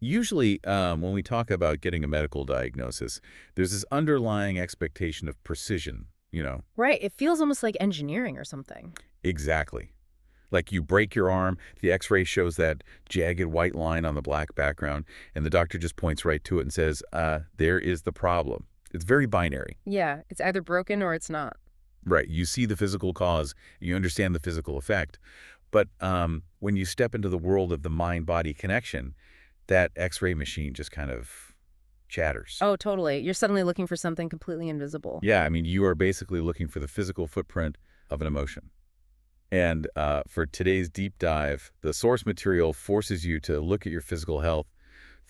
Usually, when we talk about getting a medical diagnosis, there's this underlying expectation of precision. Right, it feels almost like engineering or something. Exactly. Like you break your arm, the x-ray shows that jagged white line on the black background, and the doctor just points right to it and says, there is the problem. It's very binary. Yeah, it's either broken or it's not. Right. You see the physical cause, you understand the physical effect. But when you step into the world of the mind-body connection, that x-ray machine just kind of chatters. Oh, totally. You're suddenly looking for something completely invisible. Yeah, I mean, you are basically looking for the physical footprint of an emotion. And for today's deep dive, the source material forces you to look at your physical health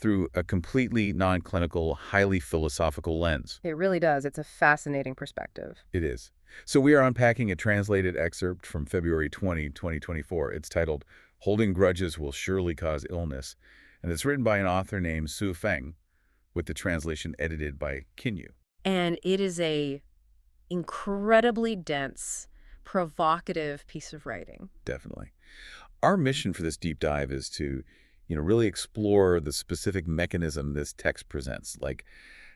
through a completely non-clinical, highly philosophical lens. It really does. It's a fascinating perspective. It is. So we are unpacking a translated excerpt from February 20, 2024. It's titled, Holding Grudges Will Surely Cause Illness, and it's written by an author named Su Feng, with the translation edited by Kinyu. And it is a incredibly dense, provocative piece of writing. Definitely. Our mission for this deep dive is to, really explore the specific mechanism this text presents, like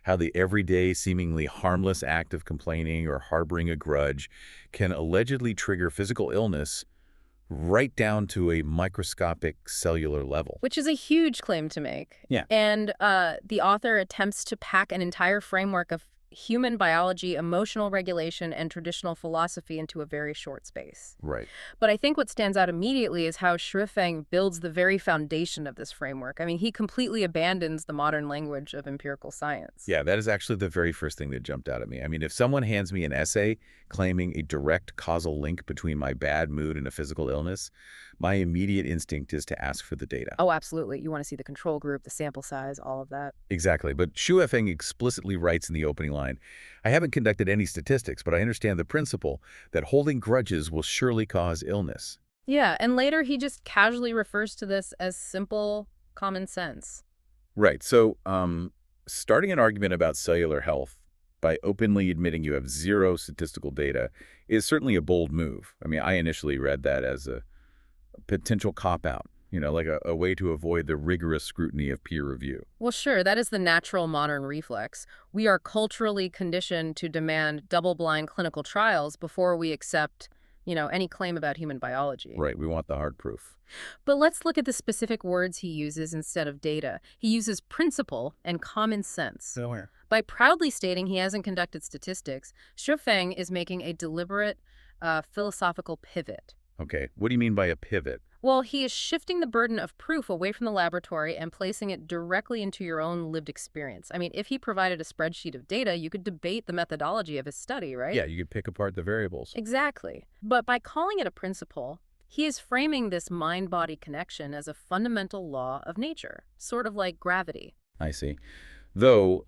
how the everyday, seemingly harmless act of complaining or harboring a grudge can allegedly trigger physical illness right down to a microscopic cellular level. Which is a huge claim to make. Yeah. And the author attempts to pack an entire framework of human biology, emotional regulation, and traditional philosophy into a very short space. Right. But I think what stands out immediately is how Feng builds the very foundation of this framework. I mean, he completely abandons the modern language of empirical science. Yeah, that is actually the very first thing that jumped out at me. I mean, if someone hands me an essay claiming a direct causal link between my bad mood and a physical illness, my immediate instinct is to ask for the data. Oh, absolutely. You want to see the control group, the sample size, all of that. Exactly. But Xu Feng explicitly writes in the opening line, I haven't conducted any statistics, but I understand the principle that holding grudges will surely cause illness. Yeah, and later he just casually refers to this as simple common sense. Right. So starting an argument about cellular health by openly admitting you have zero statistical data is certainly a bold move. I mean, I initially read that as a potential cop-out, like a way to avoid the rigorous scrutiny of peer review. Well, sure, that is the natural modern reflex. We are culturally conditioned to demand double-blind clinical trials before we accept, any claim about human biology. Right, we want the hard proof. But let's look at the specific words he uses instead of data. He uses principle and common sense. So where? By proudly stating he hasn't conducted statistics, Feng is making a deliberate philosophical pivot. Okay, what do you mean by a pivot? Well, he is shifting the burden of proof away from the laboratory and placing it directly into your own lived experience. I mean, if he provided a spreadsheet of data, you could debate the methodology of his study, right? Yeah, you could pick apart the variables. Exactly. But by calling it a principle, he is framing this mind-body connection as a fundamental law of nature, sort of like gravity. I see. Though,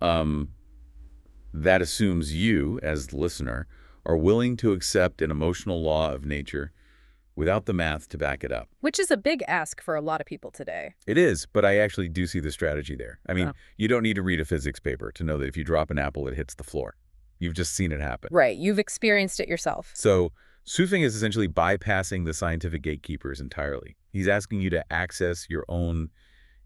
that assumes you, as the listener, are willing to accept an emotional law of nature without the math to back it up. Which is a big ask for a lot of people today. It is, but I actually do see the strategy there. I mean, Oh. You don't need to read a physics paper to know that if you drop an apple, it hits the floor. You've just seen it happen. Right, you've experienced it yourself. So Su Feng is essentially bypassing the scientific gatekeepers entirely. He's asking you to access your own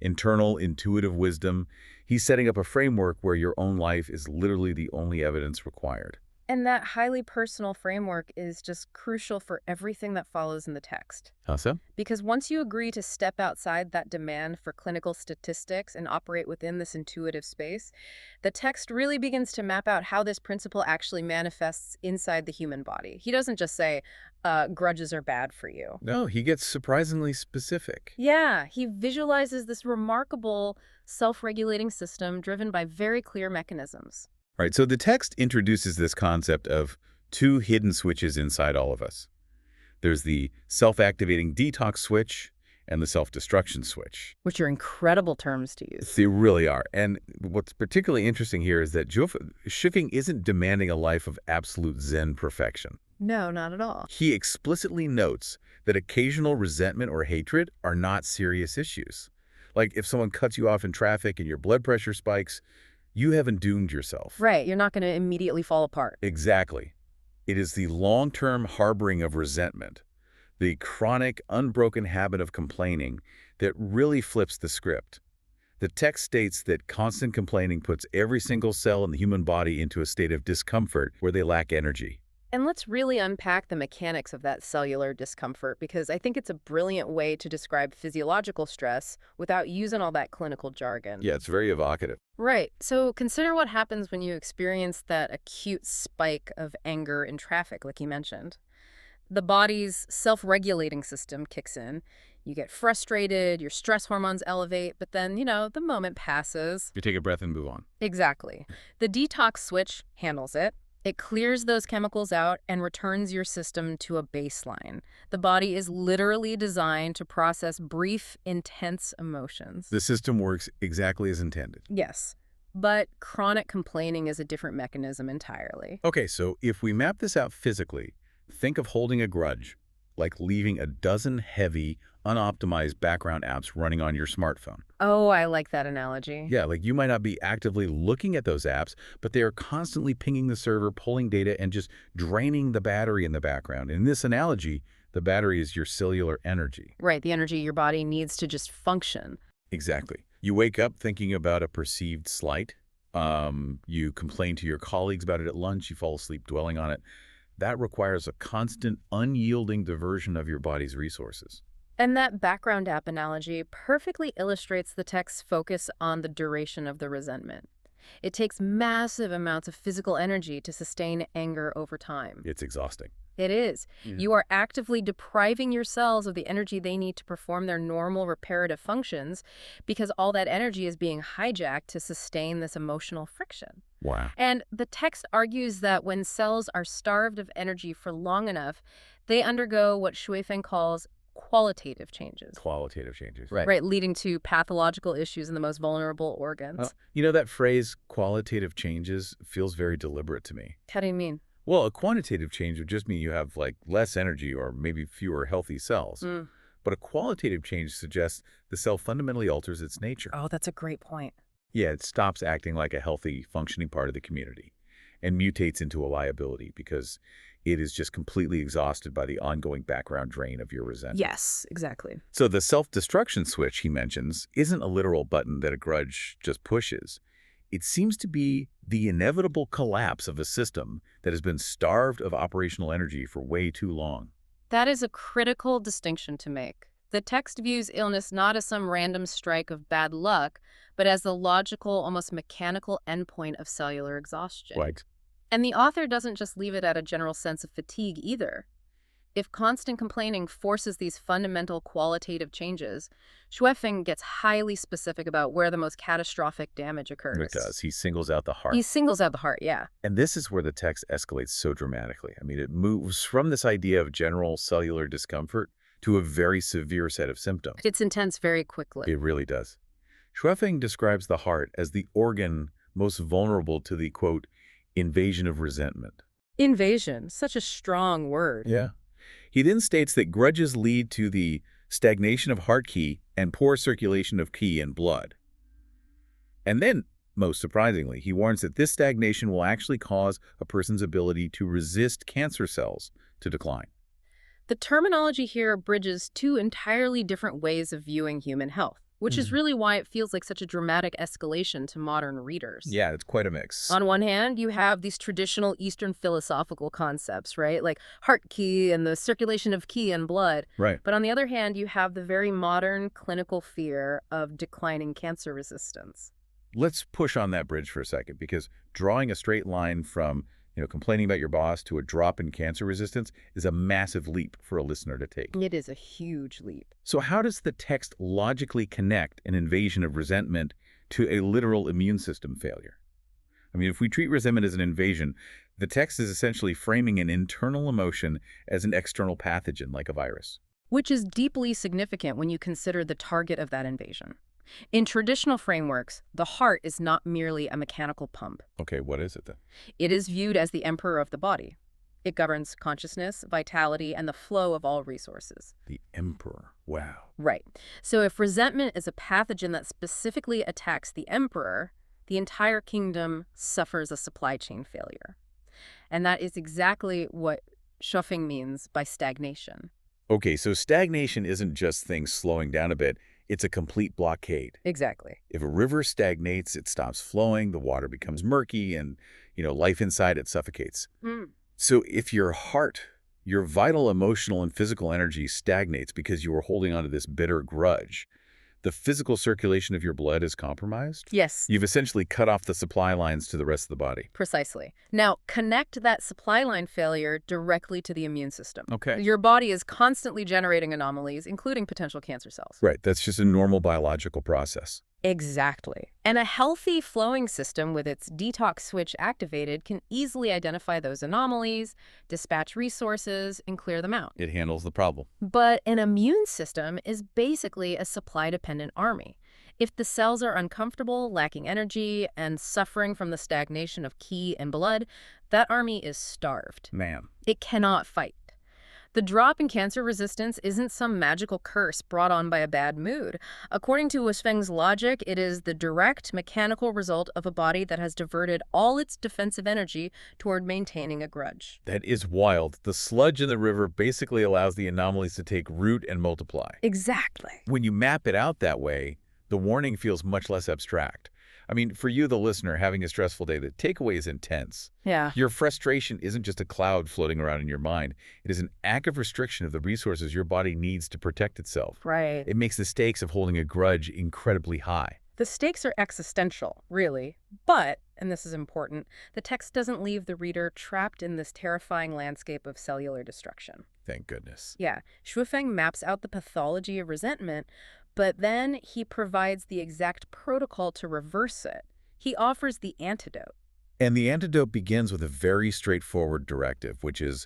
internal intuitive wisdom. He's setting up a framework where your own life is literally the only evidence required. And that highly personal framework is just crucial for everything that follows in the text. How so? Because once you agree to step outside that demand for clinical statistics and operate within this intuitive space, the text really begins to map out how this principle actually manifests inside the human body. He doesn't just say, grudges are bad for you. No, he gets surprisingly specific. Yeah, he visualizes this remarkable self-regulating system driven by very clear mechanisms. Right, so the text introduces this concept of two hidden switches inside all of us. There's the self-activating detox switch and the self-destruction switch. Which are incredible terms to use. They really are. And what's particularly interesting here is that Xu Feng isn't demanding a life of absolute Zen perfection. No, not at all. He explicitly notes that occasional resentment or hatred are not serious issues. Like if someone cuts you off in traffic and your blood pressure spikes, you haven't doomed yourself. Right, you're not going to immediately fall apart. Exactly. It is the long-term harboring of resentment, the chronic, unbroken habit of complaining that really flips the script. The text states that constant complaining puts every single cell in the human body into a state of discomfort where they lack energy. And let's really unpack the mechanics of that cellular discomfort because I think it's a brilliant way to describe physiological stress without using all that clinical jargon. Yeah, it's very evocative. Right. So consider what happens when you experience that acute spike of anger in traffic, like you mentioned. The body's self-regulating system kicks in. You get frustrated, your stress hormones elevate, but then, the moment passes. You take a breath and move on. Exactly. The detox switch handles it. It clears those chemicals out and returns your system to a baseline. The body is literally designed to process brief, intense emotions. The system works exactly as intended. Yes, but chronic complaining is a different mechanism entirely. Okay, so if we map this out physically, think of holding a grudge, like leaving a dozen heavy, unoptimized background apps running on your smartphone. Oh, I like that analogy. Yeah, like you might not be actively looking at those apps, but they are constantly pinging the server, pulling data, and just draining the battery in the background. In this analogy, the battery is your cellular energy. Right, the energy your body needs to just function. Exactly. You wake up thinking about a perceived slight. You complain to your colleagues about it at lunch. You fall asleep dwelling on it. That requires a constant, unyielding diversion of your body's resources. And that background app analogy perfectly illustrates the text's focus on the duration of the resentment. It takes massive amounts of physical energy to sustain anger over time. It's exhausting. It is. Yeah. You are actively depriving your cells of the energy they need to perform their normal reparative functions because all that energy is being hijacked to sustain this emotional friction. Wow. And the text argues that when cells are starved of energy for long enough, they undergo what Shuifeng calls qualitative changes. Qualitative changes. Right, leading to pathological issues in the most vulnerable organs. That phrase, qualitative changes, feels very deliberate to me. How do you mean? Well, a quantitative change would just mean you have, less energy or maybe fewer healthy cells. But a qualitative change suggests the cell fundamentally alters its nature. Oh, that's a great point. Yeah, it stops acting like a healthy, functioning part of the community and mutates into a liability because it is just completely exhausted by the ongoing background drain of your resentment. Yes, exactly. So the self-destruction switch he mentions isn't a literal button that a grudge just pushes. It seems to be the inevitable collapse of a system that has been starved of operational energy for way too long. That is a critical distinction to make. The text views illness not as some random strike of bad luck, but as the logical, almost mechanical endpoint of cellular exhaustion. Right. And the author doesn't just leave it at a general sense of fatigue either. If constant complaining forces these fundamental qualitative changes, Shuifeng gets highly specific about where the most catastrophic damage occurs. It does. He singles out the heart. He singles out the heart, yeah. And this is where the text escalates so dramatically. It moves from this idea of general cellular discomfort to a very severe set of symptoms. It's intense very quickly. It really does. Shuifeng describes the heart as the organ most vulnerable to the, quote, invasion of resentment. Invasion, such a strong word. Yeah. He then states that grudges lead to the stagnation of heart qi and poor circulation of qi in blood. And then, most surprisingly, he warns that this stagnation will actually cause a person's ability to resist cancer cells to decline. The terminology here bridges two entirely different ways of viewing human health, which is really why it feels like such a dramatic escalation to modern readers. Yeah, it's quite a mix. On one hand, you have these traditional Eastern philosophical concepts, right? Like heart qi and the circulation of qi in blood. Right. But on the other hand, you have the very modern clinical fear of declining cancer resistance. Let's push on that bridge for a second, because drawing a straight line from complaining about your boss to a drop in cancer resistance is a massive leap for a listener to take. It is a huge leap. So how does the text logically connect an invasion of resentment to a literal immune system failure? If we treat resentment as an invasion, the text is essentially framing an internal emotion as an external pathogen like a virus. Which is deeply significant when you consider the target of that invasion. In traditional frameworks, the heart is not merely a mechanical pump. Okay, what is it then? It is viewed as the emperor of the body. It governs consciousness, vitality, and the flow of all resources. The emperor. Wow. Right. So if resentment is a pathogen that specifically attacks the emperor, the entire kingdom suffers a supply chain failure. And that is exactly what Shuifeng means by stagnation. Okay, so stagnation isn't just things slowing down a bit. it's a complete blockade. Exactly. If a river stagnates, it stops flowing, the water becomes murky, and, life inside it suffocates. Mm. So if your heart, your vital emotional and physical energy stagnates because you are holding onto this bitter grudge, the physical circulation of your blood is compromised. Yes. You've essentially cut off the supply lines to the rest of the body. Precisely. Now, connect that supply line failure directly to the immune system. Okay. Your body is constantly generating anomalies, including potential cancer cells. Right. That's just a normal biological process. Exactly. And a healthy flowing system with its detox switch activated can easily identify those anomalies, dispatch resources, and clear them out. It handles the problem. But an immune system is basically a supply-dependent army. If the cells are uncomfortable, lacking energy, and suffering from the stagnation of qi and blood, that army is starved. Man. It cannot fight. The drop in cancer resistance isn't some magical curse brought on by a bad mood. According to Feng's logic, it is the direct mechanical result of a body that has diverted all its defensive energy toward maintaining a grudge. That is wild. The sludge in the river basically allows the anomalies to take root and multiply. Exactly. When you map it out that way, the warning feels much less abstract. I mean, for you, the listener, having a stressful day, the takeaway is intense. Yeah. Your frustration isn't just a cloud floating around in your mind. It is an active restriction of the resources your body needs to protect itself. Right. It makes the stakes of holding a grudge incredibly high. The stakes are existential, really. But, and this is important, the text doesn't leave the reader trapped in this terrifying landscape of cellular destruction. Thank goodness. Yeah, Feng maps out the pathology of resentment, but then he provides the exact protocol to reverse it. He offers the antidote. And the antidote begins with a very straightforward directive, which is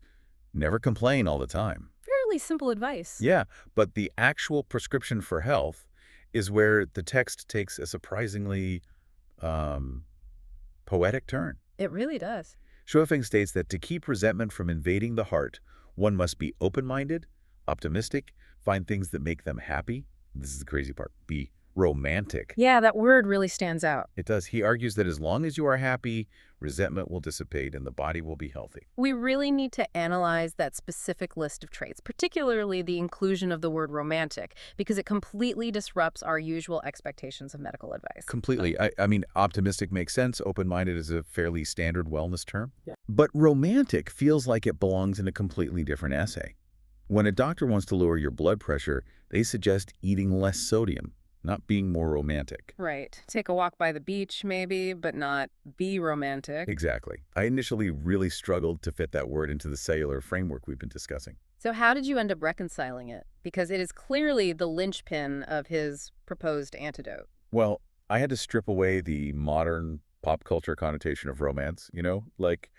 never complain all the time. Fairly simple advice. Yeah, but the actual prescription for health is where the text takes a surprisingly poetic turn. It really does. Feng states that to keep resentment from invading the heart, one must be open-minded, optimistic, find things that make them happy. This is the crazy part. Be romantic. Yeah, that word really stands out. It does. He argues that as long as you are happy, resentment will dissipate and the body will be healthy. We really need to analyze that specific list of traits, particularly the inclusion of the word romantic, because it completely disrupts our usual expectations of medical advice. Completely. I mean, optimistic makes sense. Open-minded is a fairly standard wellness term. Yeah. But romantic feels like it belongs in a completely different essay. When a doctor wants to lower your blood pressure, they suggest eating less sodium, not being more romantic. Right. Take a walk by the beach, maybe, but not be romantic. Exactly. I initially really struggled to fit that word into the cellular framework we've been discussing. So how did you end up reconciling it? Because it is clearly the linchpin of his proposed antidote. Well, I had to strip away the modern pop culture connotation of romance, like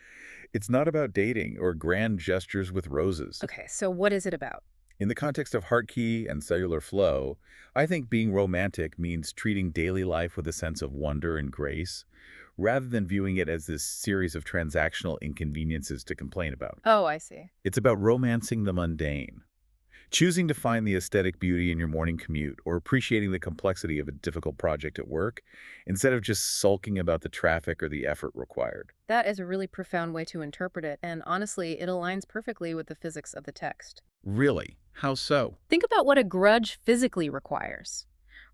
it's not about dating or grand gestures with roses. Okay, so what is it about? In the context of heart key and cellular flow, I think being romantic means treating daily life with a sense of wonder and grace, rather than viewing it as this series of transactional inconveniences to complain about. Oh, I see. It's about romancing the mundane, choosing to find the aesthetic beauty in your morning commute or appreciating the complexity of a difficult project at work instead of just sulking about the traffic or the effort required. That is a really profound way to interpret it, and honestly, it aligns perfectly with the physics of the text. Really? How so? Think about what a grudge physically requires.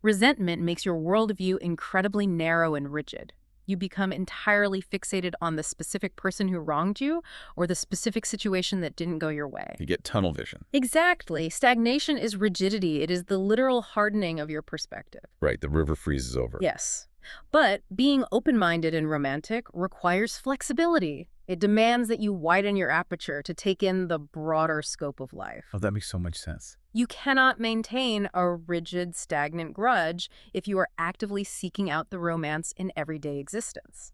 Resentment makes your worldview incredibly narrow and rigid. You become entirely fixated on the specific person who wronged you or the specific situation that didn't go your way. You get tunnel vision. Exactly. Stagnation is rigidity. It is the literal hardening of your perspective. Right, the river freezes over. Yes. But being open-minded and romantic requires flexibility. It demands that you widen your aperture to take in the broader scope of life. Oh, that makes so much sense. You cannot maintain a rigid, stagnant grudge if you are actively seeking out the romance in everyday existence.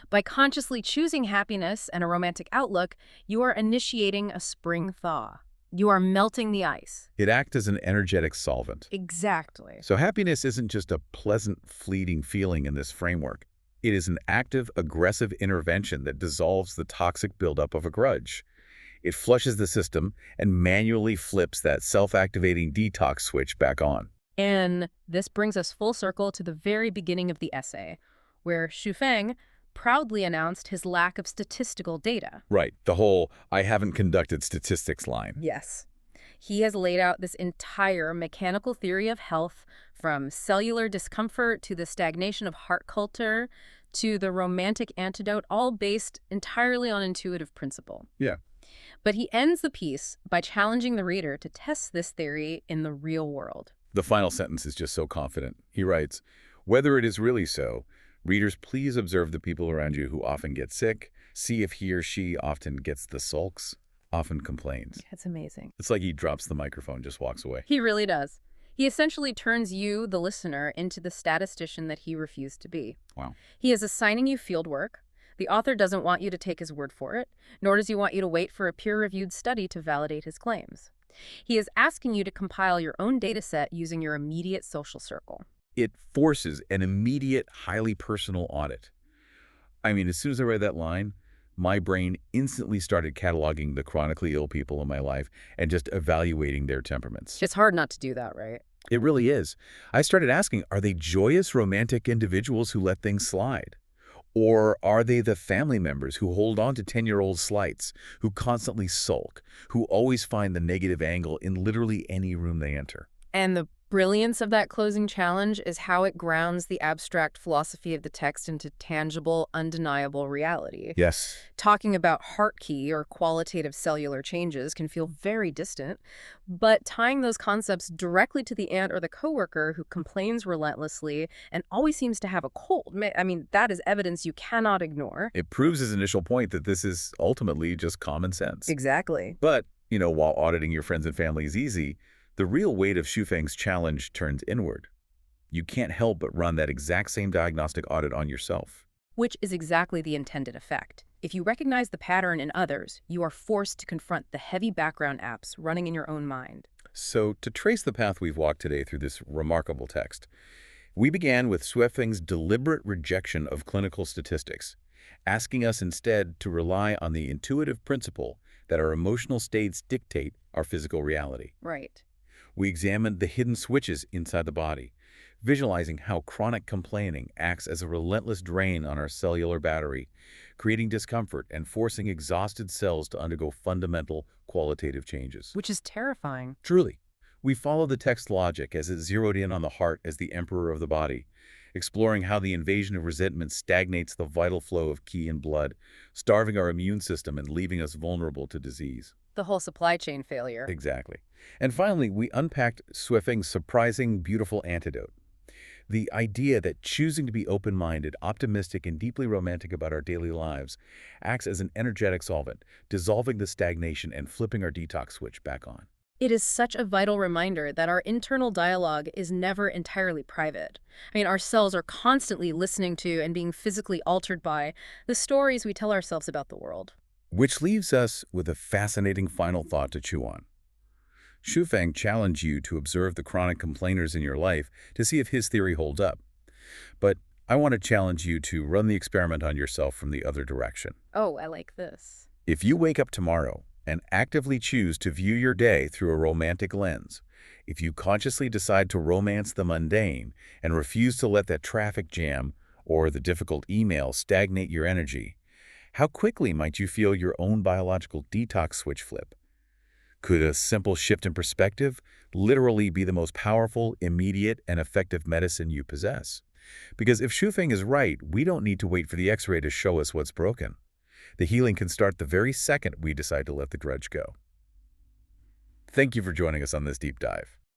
By consciously choosing happiness and a romantic outlook, you are initiating a spring thaw. You are melting the ice. It acts as an energetic solvent. Exactly. So happiness isn't just a pleasant, fleeting feeling in this framework. It is an active, aggressive intervention that dissolves the toxic buildup of a grudge. It flushes the system and manually flips that self-activating detox switch back on. And this brings us full circle to the very beginning of the essay, where Feng proudly announced his lack of statistical data. Right, the whole, I haven't conducted statistics line. Yes. He has laid out this entire mechanical theory of health, from cellular discomfort to the stagnation of heart culture to the romantic antidote, all based entirely on intuitive principle. Yeah. But he ends the piece by challenging the reader to test this theory in the real world. The final sentence is just so confident. He writes, "Whether it is really so, readers, please observe the people around you who often get sick. See if he or she often gets the sulks, often complains." It's amazing. It's like he drops the microphone, just walks away. He really does. He essentially turns you, the listener, into the statistician that he refused to be. Wow. He is assigning you field work. The author doesn't want you to take his word for it, nor does he want you to wait for a peer-reviewed study to validate his claims. He is asking you to compile your own data set using your immediate social circle. It forces an immediate, highly personal audit. I mean, as soon as I read that line, my brain instantly started cataloging the chronically ill people in my life and just evaluating their temperaments. It's hard not to do that, right? It really is. I started asking, are they joyous, romantic individuals who let things slide? Or are they the family members who hold on to 10-year-old slights, who constantly sulk, who always find the negative angle in literally any room they enter? And the brilliance of that closing challenge is how it grounds the abstract philosophy of the text into tangible, undeniable reality. Yes. Talking about heart key or qualitative cellular changes can feel very distant, but tying those concepts directly to the aunt or the coworker who complains relentlessly and always seems to have a cold, I mean, that is evidence you cannot ignore. It proves his initial point that this is ultimately just common sense. Exactly. But, while auditing your friends and family is easy, the real weight of Xufeng's challenge turns inward. You can't help but run that exact same diagnostic audit on yourself. Which is exactly the intended effect. If you recognize the pattern in others, you are forced to confront the heavy background apps running in your own mind. So, to trace the path we've walked today through this remarkable text, we began with Xufeng's deliberate rejection of clinical statistics, asking us instead to rely on the intuitive principle that our emotional states dictate our physical reality. Right. We examined the hidden switches inside the body, visualizing how chronic complaining acts as a relentless drain on our cellular battery, creating discomfort and forcing exhausted cells to undergo fundamental qualitative changes. Which is terrifying. Truly, we follow the text logic as it zeroed in on the heart as the emperor of the body, exploring how the invasion of resentment stagnates the vital flow of qi and blood, starving our immune system and leaving us vulnerable to disease. The whole supply chain failure. Exactly. And finally, we unpacked Xufeng's surprising, beautiful antidote. The idea that choosing to be open-minded, optimistic, and deeply romantic about our daily lives acts as an energetic solvent, dissolving the stagnation and flipping our detox switch back on. It is such a vital reminder that our internal dialogue is never entirely private. I mean, our cells are constantly listening to and being physically altered by the stories we tell ourselves about the world. Which leaves us with a fascinating final thought to chew on. Xufeng challenged you to observe the chronic complainers in your life to see if his theory holds up. But I want to challenge you to run the experiment on yourself from the other direction. Oh, I like this. If you wake up tomorrow and actively choose to view your day through a romantic lens, if you consciously decide to romance the mundane and refuse to let that traffic jam or the difficult email stagnate your energy, how quickly might you feel your own biological detox switch flip? Could a simple shift in perspective literally be the most powerful, immediate, and effective medicine you possess? Because if Xufeng is right, we don't need to wait for the X-ray to show us what's broken. The healing can start the very second we decide to let the grudge go. Thank you for joining us on this deep dive.